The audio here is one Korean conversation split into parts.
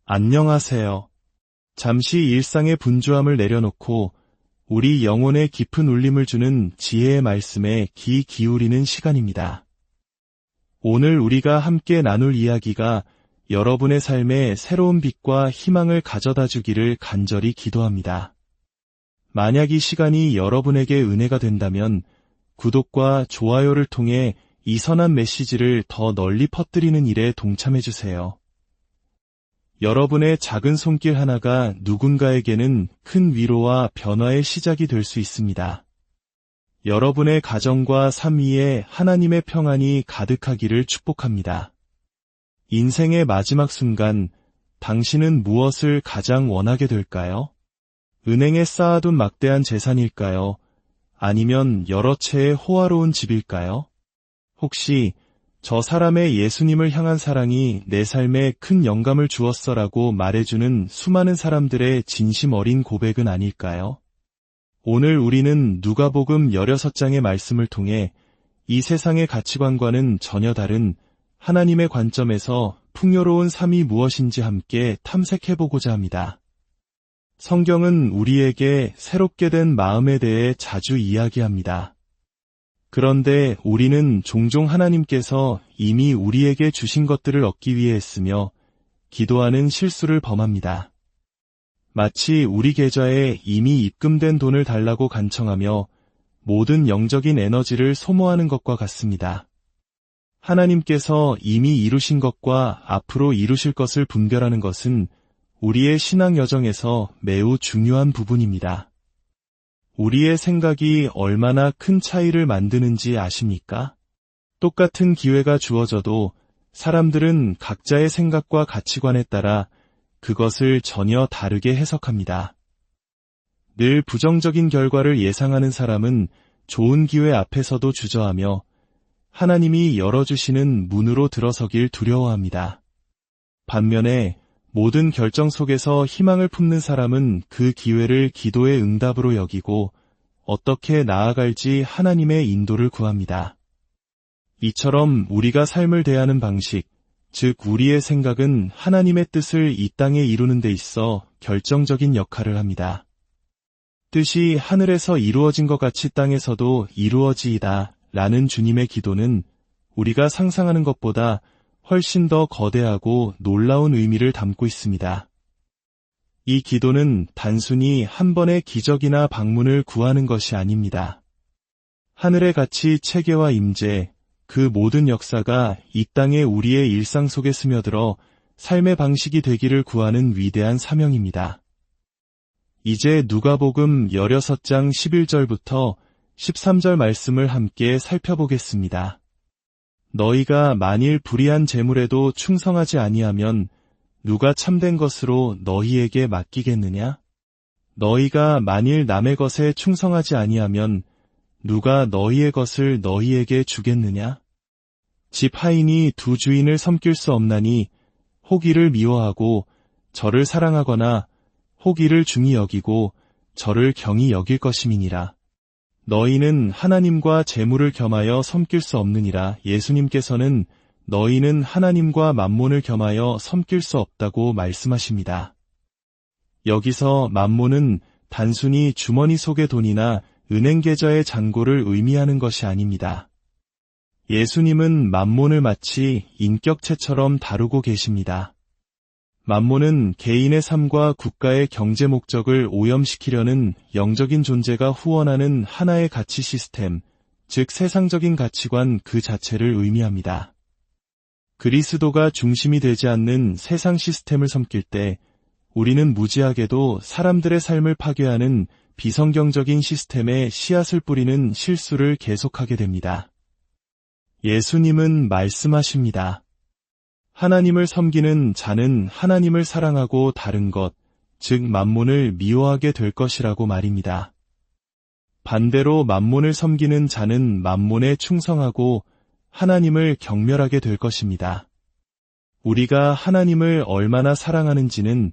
안녕하세요. 잠시 일상의 분주함을 내려놓고 우리 영혼에 깊은 울림을 주는 지혜의 말씀에 귀 기울이는 시간입니다. 오늘 우리가 함께 나눌 이야기가 여러분의 삶에 새로운 빛과 희망을 가져다 주기를 간절히 기도합니다. 만약 이 시간이 여러분에게 은혜가 된다면 구독과 좋아요를 통해 이 선한 메시지를 더 널리 퍼뜨리는 일에 동참해 주세요. 여러분의 작은 손길 하나가 누군가에게는 큰 위로와 변화의 시작이 될 수 있습니다. 여러분의 가정과 삶 위에 하나님의 평안이 가득하기를 축복합니다. 인생의 마지막 순간, 당신은 무엇을 가장 원하게 될까요? 은행에 쌓아둔 막대한 재산일까요? 아니면 여러 채의 호화로운 집일까요? 혹시 저 사람의 예수님을 향한 사랑이 내 삶에 큰 영감을 주었어라고 말해주는 수많은 사람들의 진심 어린 고백은 아닐까요? 오늘 우리는 누가복음 16장의 말씀을 통해 이 세상의 가치관과는 전혀 다른 하나님의 관점에서 풍요로운 삶이 무엇인지 함께 탐색해보고자 합니다. 성경은 우리에게 새롭게 된 마음에 대해 자주 이야기합니다. 그런데 우리는 종종 하나님께서 이미 우리에게 주신 것들을 얻기 위해 했으며 기도하는 실수를 범합니다. 마치 우리 계좌에 이미 입금된 돈을 달라고 간청하며 모든 영적인 에너지를 소모하는 것과 같습니다. 하나님께서 이미 이루신 것과 앞으로 이루실 것을 분별하는 것은 우리의 신앙 여정에서 매우 중요한 부분입니다. 우리의 생각이 얼마나 큰 차이를 만드는지 아십니까? 똑같은 기회가 주어져도 사람들은 각자의 생각과 가치관에 따라 그것을 전혀 다르게 해석합니다. 늘 부정적인 결과를 예상하는 사람은 좋은 기회 앞에서도 주저하며 하나님이 열어주시는 문으로 들어서길 두려워합니다. 반면에 모든 결정 속에서 희망을 품는 사람은 그 기회를 기도의 응답으로 여기고 어떻게 나아갈지 하나님의 인도를 구합니다. 이처럼 우리가 삶을 대하는 방식, 즉 우리의 생각은 하나님의 뜻을 이 땅에 이루는 데 있어 결정적인 역할을 합니다. 뜻이 하늘에서 이루어진 것 같이 땅에서도 이루어지이다 라는 주님의 기도는 우리가 상상하는 것보다 훨씬 더 거대하고 놀라운 의미를 담고 있습니다. 이 기도는 단순히 한 번의 기적이나 방문을 구하는 것이 아닙니다. 하늘의 가치 체계와 임재, 그 모든 역사가 이 땅에 우리의 일상 속에 스며들어 삶의 방식이 되기를 구하는 위대한 사명입니다. 이제 누가복음 16장 11절부터 13절 말씀을 함께 살펴보겠습니다. 너희가 만일 불의한 재물에도 충성하지 아니하면 누가 참된 것으로 너희에게 맡기겠느냐? 너희가 만일 남의 것에 충성하지 아니하면 누가 너희의 것을 너희에게 주겠느냐? 집 하인이 두 주인을 섬길 수 없나니 혹 이를 미워하고 저를 사랑하거나 혹 이를 중히 여기고 저를 경히 여길 것임이니라. 너희는 하나님과 재물을 겸하여 섬길 수 없느니라. 예수님께서는 너희는 하나님과 만몬을 겸하여 섬길 수 없다고 말씀하십니다. 여기서 만몬은 단순히 주머니 속의 돈이나 은행 계좌의 잔고를 의미하는 것이 아닙니다. 예수님은 만몬을 마치 인격체처럼 다루고 계십니다. 만몬은 개인의 삶과 국가의 경제 목적을 오염시키려는 영적인 존재가 후원하는 하나의 가치 시스템, 즉 세상적인 가치관 그 자체를 의미합니다. 그리스도가 중심이 되지 않는 세상 시스템을 섬길 때 우리는 무지하게도 사람들의 삶을 파괴하는 비성경적인 시스템에 씨앗을 뿌리는 실수를 계속하게 됩니다. 예수님은 말씀하십니다. 하나님을 섬기는 자는 하나님을 사랑하고 다른 것, 즉 만몬을 미워하게 될 것이라고 말입니다. 반대로 만몬을 섬기는 자는 만몬에 충성하고 하나님을 경멸하게 될 것입니다. 우리가 하나님을 얼마나 사랑하는지는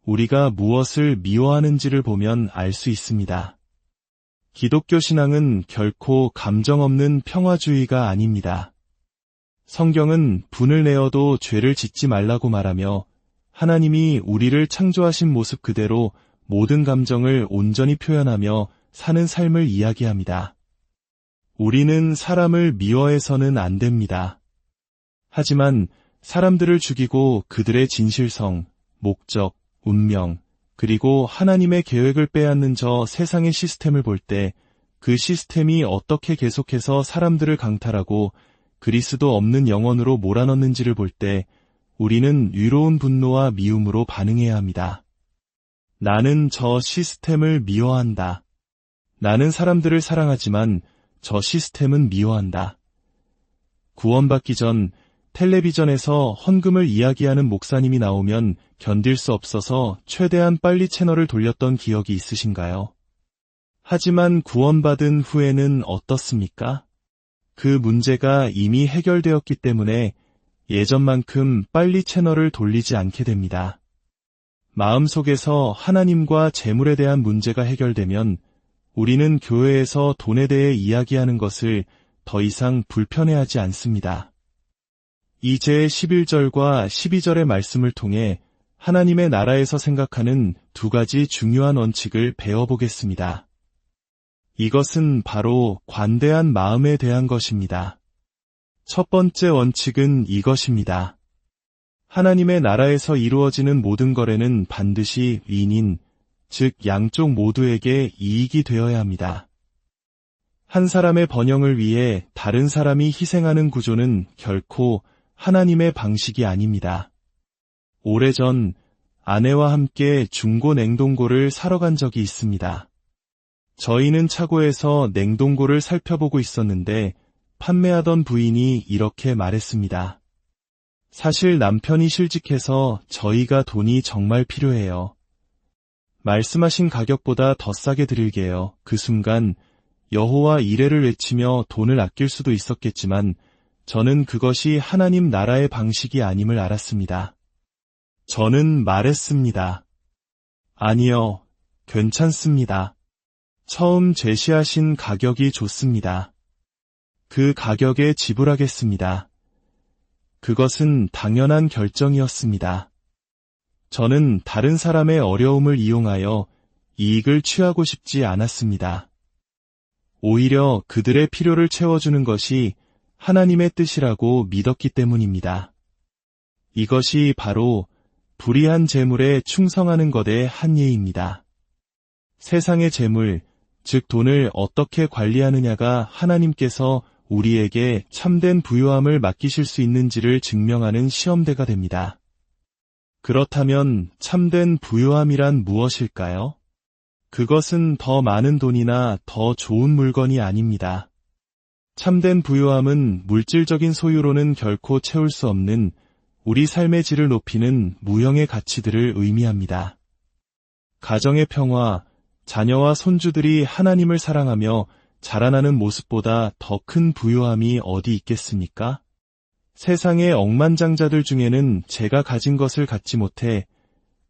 우리가 무엇을 미워하는지를 보면 알 수 있습니다. 기독교 신앙은 결코 감정 없는 평화주의가 아닙니다. 성경은 분을 내어도 죄를 짓지 말라고 말하며 하나님이 우리를 창조하신 모습 그대로 모든 감정을 온전히 표현하며 사는 삶을 이야기합니다. 우리는 사람을 미워해서는 안 됩니다. 하지만 사람들을 죽이고 그들의 진실성, 목적, 운명, 그리고 하나님의 계획을 빼앗는 저 세상의 시스템을 볼 때 그 시스템이 어떻게 계속해서 사람들을 강탈하고 그리스도 없는 영혼으로 몰아넣는지를 볼 때 우리는 위로운 분노와 미움으로 반응해야 합니다. 나는 저 시스템을 미워한다. 나는 사람들을 사랑하지만 저 시스템은 미워한다. 구원받기 전 텔레비전에서 헌금을 이야기하는 목사님이 나오면 견딜 수 없어서 최대한 빨리 채널을 돌렸던 기억이 있으신가요? 하지만 구원받은 후에는 어떻습니까? 그 문제가 이미 해결되었기 때문에 예전만큼 빨리 채널을 돌리지 않게 됩니다. 마음속에서 하나님과 재물에 대한 문제가 해결되면 우리는 교회에서 돈에 대해 이야기하는 것을 더 이상 불편해하지 않습니다. 이제 11절과 12절의 말씀을 통해 하나님의 나라에서 생각하는 두 가지 중요한 원칙을 배워보겠습니다. 이것은 바로 관대한 마음에 대한 것입니다. 첫 번째 원칙은 이것입니다. 하나님의 나라에서 이루어지는 모든 거래는 반드시 윈인, 즉 양쪽 모두에게 이익이 되어야 합니다. 한 사람의 번영을 위해 다른 사람이 희생하는 구조는 결코 하나님의 방식이 아닙니다. 오래전 아내와 함께 중고 냉동고를 사러 간 적이 있습니다. 저희는 차고에서 냉동고를 살펴보고 있었는데 판매하던 부인이 이렇게 말했습니다. 사실 남편이 실직해서 저희가 돈이 정말 필요해요. 말씀하신 가격보다 더 싸게 드릴게요. 그 순간 여호와 이레를 외치며 돈을 아낄 수도 있었겠지만 저는 그것이 하나님 나라의 방식이 아님을 알았습니다. 저는 말했습니다. 아니요, 괜찮습니다. 처음 제시하신 가격이 좋습니다. 그 가격에 지불하겠습니다. 그것은 당연한 결정이었습니다. 저는 다른 사람의 어려움을 이용하여 이익을 취하고 싶지 않았습니다. 오히려 그들의 필요를 채워주는 것이 하나님의 뜻이라고 믿었기 때문입니다. 이것이 바로 불의한 재물에 충성하는 것의 한 예입니다. 세상의 재물, 즉 돈을 어떻게 관리하느냐가 하나님께서 우리에게 참된 부유함을 맡기실 수 있는지를 증명하는 시험대가 됩니다. 그렇다면 참된 부유함이란 무엇일까요? 그것은 더 많은 돈이나 더 좋은 물건이 아닙니다. 참된 부유함은 물질적인 소유로는 결코 채울 수 없는 우리 삶의 질을 높이는 무형의 가치들을 의미합니다. 가정의 평화, 자녀와 손주들이 하나님을 사랑하며 자라나는 모습보다 더 큰 부유함이 어디 있겠습니까? 세상의 억만장자들 중에는 제가 가진 것을 갖지 못해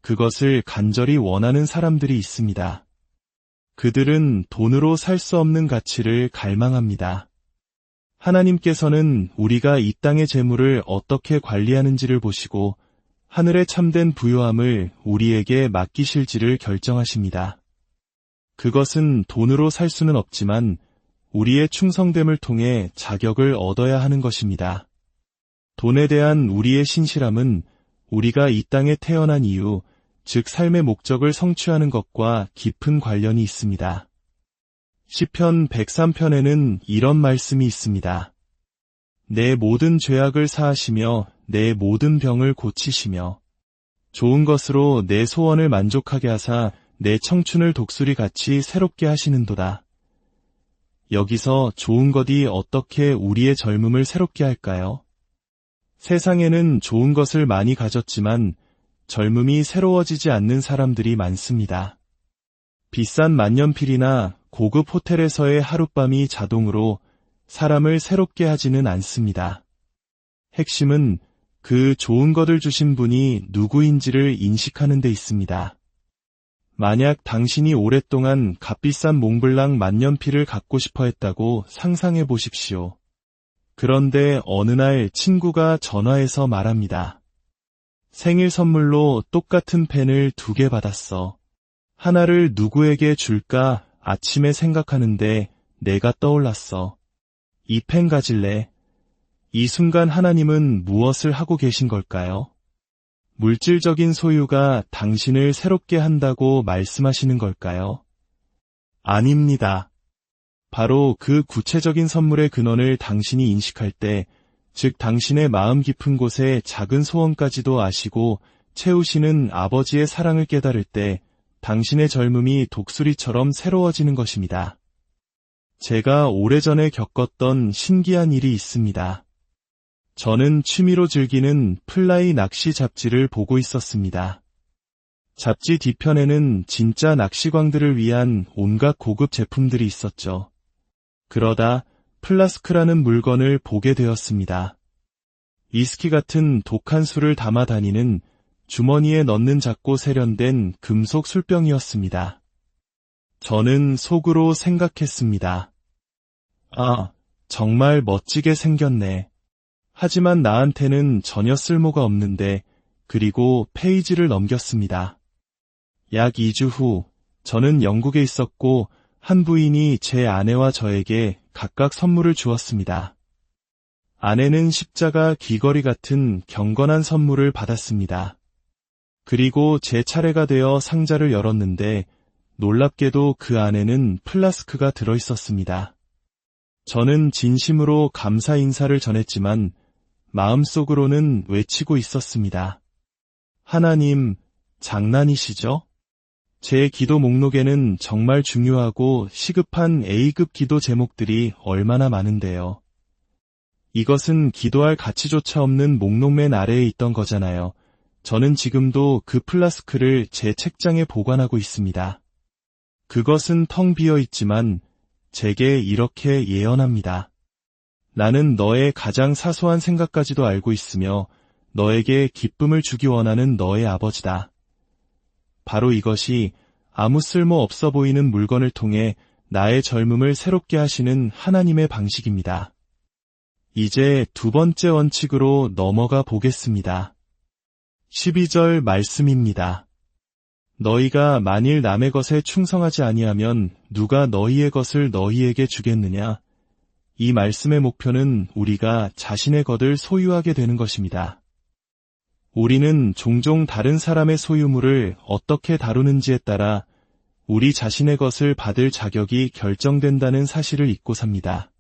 그것을 간절히 원하는 사람들이 있습니다. 그들은 돈으로 살 수 없는 가치를 갈망합니다. 하나님께서는 우리가 이 땅의 재물을 어떻게 관리하는지를 보시고 하늘의 참된 부유함을 우리에게 맡기실지를 결정하십니다. 그것은 돈으로 살 수는 없지만 우리의 충성됨을 통해 자격을 얻어야 하는 것입니다. 돈에 대한 우리의 신실함은 우리가 이 땅에 태어난 이유, 즉 삶의 목적을 성취하는 것과 깊은 관련이 있습니다. 시편 103편에는 이런 말씀이 있습니다. 내 모든 죄악을 사하시며 내 모든 병을 고치시며 좋은 것으로 내 소원을 만족하게 하사 내 청춘을 독수리같이 새롭게 하시는도다. 여기서 좋은 것이 어떻게 우리의 젊음을 새롭게 할까요? 세상에는 좋은 것을 많이 가졌지만 젊음이 새로워지지 않는 사람들이 많습니다. 비싼 만년필이나 고급 호텔에서의 하룻밤이 자동으로 사람을 새롭게 하지는 않습니다. 핵심은 그 좋은 것을 주신 분이 누구인지를 인식하는 데 있습니다. 만약 당신이 오랫동안 값비싼 몽블랑 만년필을 갖고 싶어 했다고 상상해 보십시오. 그런데 어느 날 친구가 전화해서 말합니다. 생일 선물로 똑같은 펜을 2개 받았어. 하나를 누구에게 줄까 아침에 생각하는데 내가 떠올랐어. 이 펜 가질래? 이 순간 하나님은 무엇을 하고 계신 걸까요? 물질적인 소유가 당신을 새롭게 한다고 말씀하시는 걸까요? 아닙니다. 바로 그 구체적인 선물의 근원을 당신이 인식할 때, 즉 당신의 마음 깊은 곳에 작은 소원까지도 아시고 채우시는 아버지의 사랑을 깨달을 때 당신의 젊음이 독수리처럼 새로워지는 것입니다. 제가 오래전에 겪었던 신기한 일이 있습니다. 저는 취미로 즐기는 플라이 낚시 잡지를 보고 있었습니다. 잡지 뒤편에는 진짜 낚시광들을 위한 온갖 고급 제품들이 있었죠. 그러다 플라스크라는 물건을 보게 되었습니다. 위스키 같은 독한 술을 담아 다니는 주머니에 넣는 작고 세련된 금속 술병이었습니다. 저는 속으로 생각했습니다. 아, 정말 멋지게 생겼네. 하지만 나한테는 전혀 쓸모가 없는데, 그리고 페이지를 넘겼습니다. 약 2주 후, 저는 영국에 있었고, 한 부인이 제 아내와 저에게 각각 선물을 주었습니다. 아내는 십자가 귀걸이 같은 경건한 선물을 받았습니다. 그리고 제 차례가 되어 상자를 열었는데 놀랍게도 그 안에는 플라스크가 들어있었습니다. 저는 진심으로 감사 인사를 전했지만 마음속으로는 외치고 있었습니다. 하나님, 장난이시죠? 제 기도 목록에는 정말 중요하고 시급한 A급 기도 제목들이 얼마나 많은데요. 이것은 기도할 가치조차 없는 목록 맨 아래에 있던 거잖아요. 저는 지금도 그 플라스크를 제 책장에 보관하고 있습니다. 그것은 텅 비어 있지만 제게 이렇게 예언합니다. 나는 너의 가장 사소한 생각까지도 알고 있으며 너에게 기쁨을 주기 원하는 너의 아버지다. 바로 이것이 아무 쓸모 없어 보이는 물건을 통해 나의 젊음을 새롭게 하시는 하나님의 방식입니다. 이제 2번째 원칙으로 넘어가 보겠습니다. 12절 말씀입니다. 너희가 만일 남의 것에 충성하지 아니하면 누가 너희의 것을 너희에게 주겠느냐? 이 말씀의 목표는 우리가 자신의 것을 소유하게 되는 것입니다. 우리는 종종 다른 사람의 소유물을 어떻게 다루는지에 따라 우리 자신의 것을 받을 자격이 결정된다는 사실을 잊고 삽니다.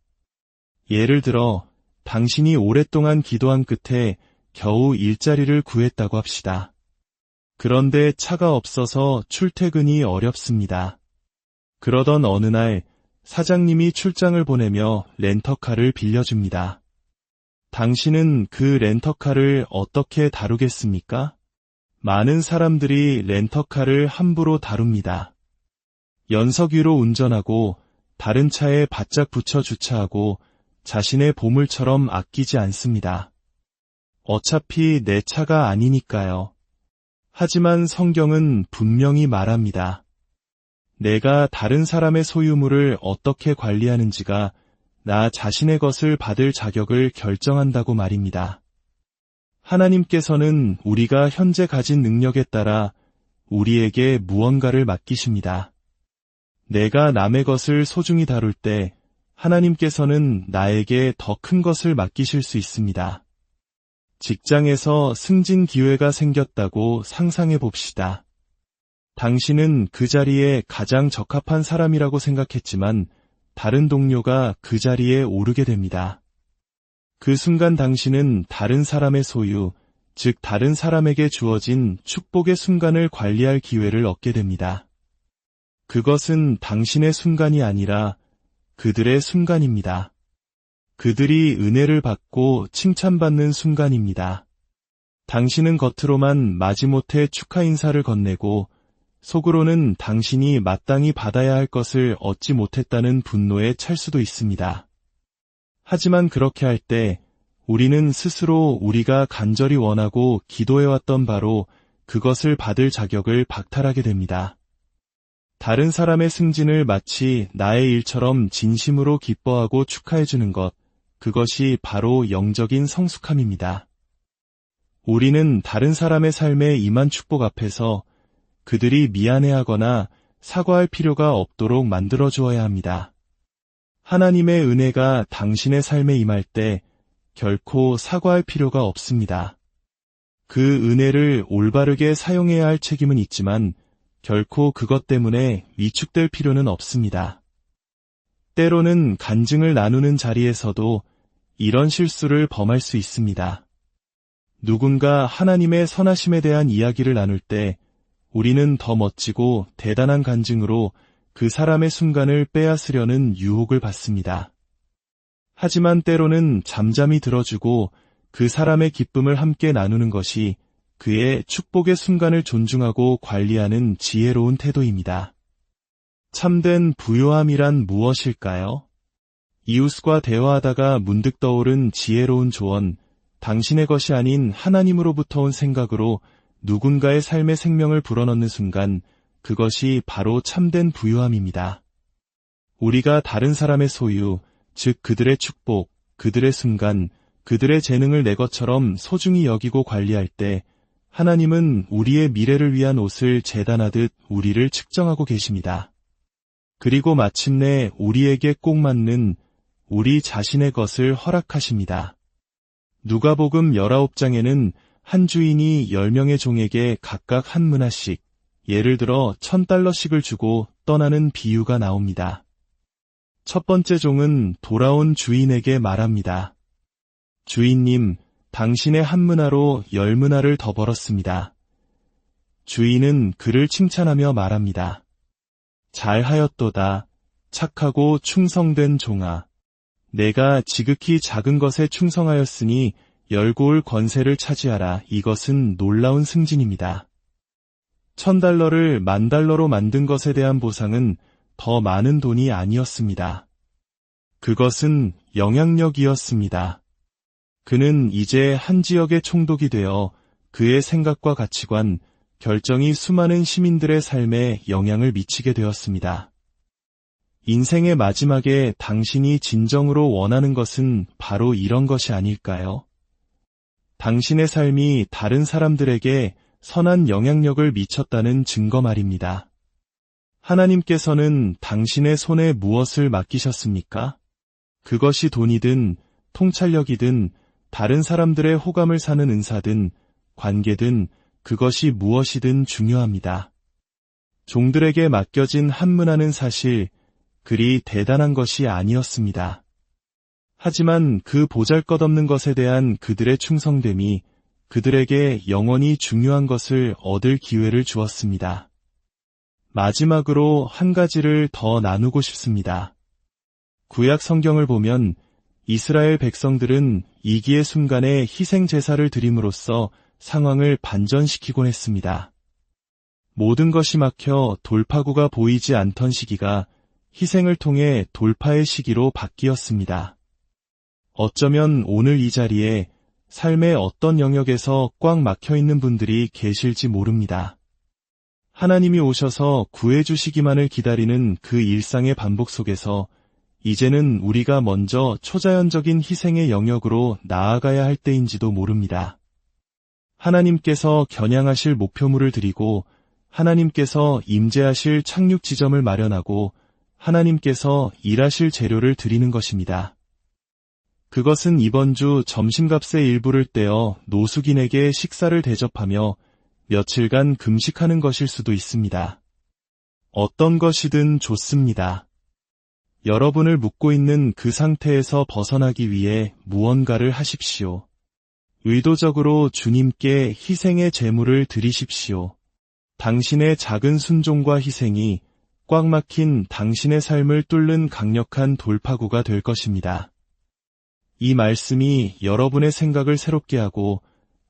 예를 들어, 당신이 오랫동안 기도한 끝에 겨우 일자리를 구했다고 합시다. 그런데 차가 없어서 출퇴근이 어렵습니다. 그러던 어느 날 사장님이 출장을 보내며 렌터카를 빌려줍니다. 당신은 그 렌터카를 어떻게 다루겠습니까? 많은 사람들이 렌터카를 함부로 다룹니다. 연석 위로 운전하고 다른 차에 바짝 붙여 주차하고 자신의 보물처럼 아끼지 않습니다. 어차피 내 차가 아니니까요. 하지만 성경은 분명히 말합니다. 내가 다른 사람의 소유물을 어떻게 관리하는지가 나 자신의 것을 받을 자격을 결정한다고 말입니다. 하나님께서는 우리가 현재 가진 능력에 따라 우리에게 무언가를 맡기십니다. 내가 남의 것을 소중히 다룰 때 하나님께서는 나에게 더 큰 것을 맡기실 수 있습니다. 직장에서 승진 기회가 생겼다고 상상해 봅시다. 당신은 그 자리에 가장 적합한 사람이라고 생각했지만 다른 동료가 그 자리에 오르게 됩니다. 그 순간 당신은 다른 사람의 소유, 즉 다른 사람에게 주어진 축복의 순간을 관리할 기회를 얻게 됩니다. 그것은 당신의 순간이 아니라 그들의 순간입니다. 그들이 은혜를 받고 칭찬받는 순간입니다. 당신은 겉으로만 마지못해 축하 인사를 건네고 속으로는 당신이 마땅히 받아야 할 것을 얻지 못했다는 분노에 찰 수도 있습니다. 하지만 그렇게 할 때 우리는 스스로 우리가 간절히 원하고 기도해왔던 바로 그것을 받을 자격을 박탈하게 됩니다. 다른 사람의 승진을 마치 나의 일처럼 진심으로 기뻐하고 축하해주는 것, 그것이 바로 영적인 성숙함입니다. 우리는 다른 사람의 삶에 임한 축복 앞에서 그들이 미안해하거나 사과할 필요가 없도록 만들어 주어야 합니다. 하나님의 은혜가 당신의 삶에 임할 때 결코 사과할 필요가 없습니다. 그 은혜를 올바르게 사용해야 할 책임은 있지만 결코 그것 때문에 위축될 필요는 없습니다. 때로는 간증을 나누는 자리에서도 이런 실수를 범할 수 있습니다. 누군가 하나님의 선하심에 대한 이야기를 나눌 때 우리는 더 멋지고 대단한 간증으로 그 사람의 순간을 빼앗으려는 유혹을 받습니다. 하지만 때로는 잠잠히 들어주고 그 사람의 기쁨을 함께 나누는 것이 그의 축복의 순간을 존중하고 관리하는 지혜로운 태도입니다. 참된 부요함이란 무엇일까요? 이웃과 대화하다가 문득 떠오른 지혜로운 조언, 당신의 것이 아닌 하나님으로부터 온 생각으로 누군가의 삶의 생명을 불어넣는 순간 그것이 바로 참된 부요함입니다. 우리가 다른 사람의 소유, 즉 그들의 축복, 그들의 순간, 그들의 재능을 내 것처럼 소중히 여기고 관리할 때 하나님은 우리의 미래를 위한 옷을 재단하듯 우리를 측정하고 계십니다. 그리고 마침내 우리에게 꼭 맞는 우리 자신의 것을 허락하십니다. 누가복음 19장에는 한 주인이 10명의 종에게 각각 한 문화씩, 예를 들어 1000달러씩을 주고 떠나는 비유가 나옵니다. 첫 번째 종은 돌아온 주인에게 말합니다. 주인님, 당신의 한 문화로 10문화를 더 벌었습니다. 주인은 그를 칭찬하며 말합니다. 잘하였도다. 착하고 충성된 종아. 내가 지극히 작은 것에 충성하였으니 열고올 권세를 차지하라. 이것은 놀라운 승진입니다. 1000달러를 10,000달러로 만든 것에 대한 보상은 더 많은 돈이 아니었습니다. 그것은 영향력이었습니다. 그는 이제 한 지역의 총독이 되어 그의 생각과 가치관, 결정이 수많은 시민들의 삶에 영향을 미치게 되었습니다. 인생의 마지막에 당신이 진정으로 원하는 것은 바로 이런 것이 아닐까요? 당신의 삶이 다른 사람들에게 선한 영향력을 미쳤다는 증거 말입니다. 하나님께서는 당신의 손에 무엇을 맡기셨습니까? 그것이 돈이든 통찰력이든 다른 사람들의 호감을 사는 은사든 관계든 그것이 무엇이든 중요합니다. 종들에게 맡겨진 한 문화는 사실 그리 대단한 것이 아니었습니다. 하지만 그 보잘것없는 것에 대한 그들의 충성됨이 그들에게 영원히 중요한 것을 얻을 기회를 주었습니다. 마지막으로 한 가지를 더 나누고 싶습니다. 구약 성경을 보면 이스라엘 백성들은 이기의 순간에 희생 제사를 드림으로써 상황을 반전시키곤 했습니다. 모든 것이 막혀 돌파구가 보이지 않던 시기가 희생을 통해 돌파의 시기로 바뀌었습니다. 어쩌면 오늘 이 자리에 삶의 어떤 영역에서 꽉 막혀 있는 분들이 계실지 모릅니다. 하나님이 오셔서 구해주시기만을 기다리는 그 일상의 반복 속에서 이제는 우리가 먼저 초자연적인 희생의 영역으로 나아가야 할 때인지도 모릅니다. 하나님께서 겨냥하실 목표물을 드리고 하나님께서 임재하실 착륙 지점을 마련하고 하나님께서 일하실 재료를 드리는 것입니다. 그것은 이번 주 점심값의 일부를 떼어 노숙인에게 식사를 대접하며 며칠간 금식하는 것일 수도 있습니다. 어떤 것이든 좋습니다. 여러분을 묶고 있는 그 상태에서 벗어나기 위해 무언가를 하십시오. 의도적으로 주님께 희생의 제물을 드리십시오. 당신의 작은 순종과 희생이 꽉 막힌 당신의 삶을 뚫는 강력한 돌파구가 될 것입니다. 이 말씀이 여러분의 생각을 새롭게 하고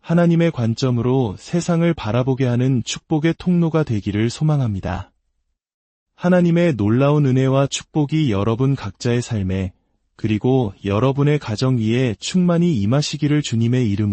하나님의 관점으로 세상을 바라보게 하는 축복의 통로가 되기를 소망합니다. 하나님의 놀라운 은혜와 축복이 여러분 각자의 삶에 그리고 여러분의 가정 위에 충만히 임하시기를 주님의 이름으로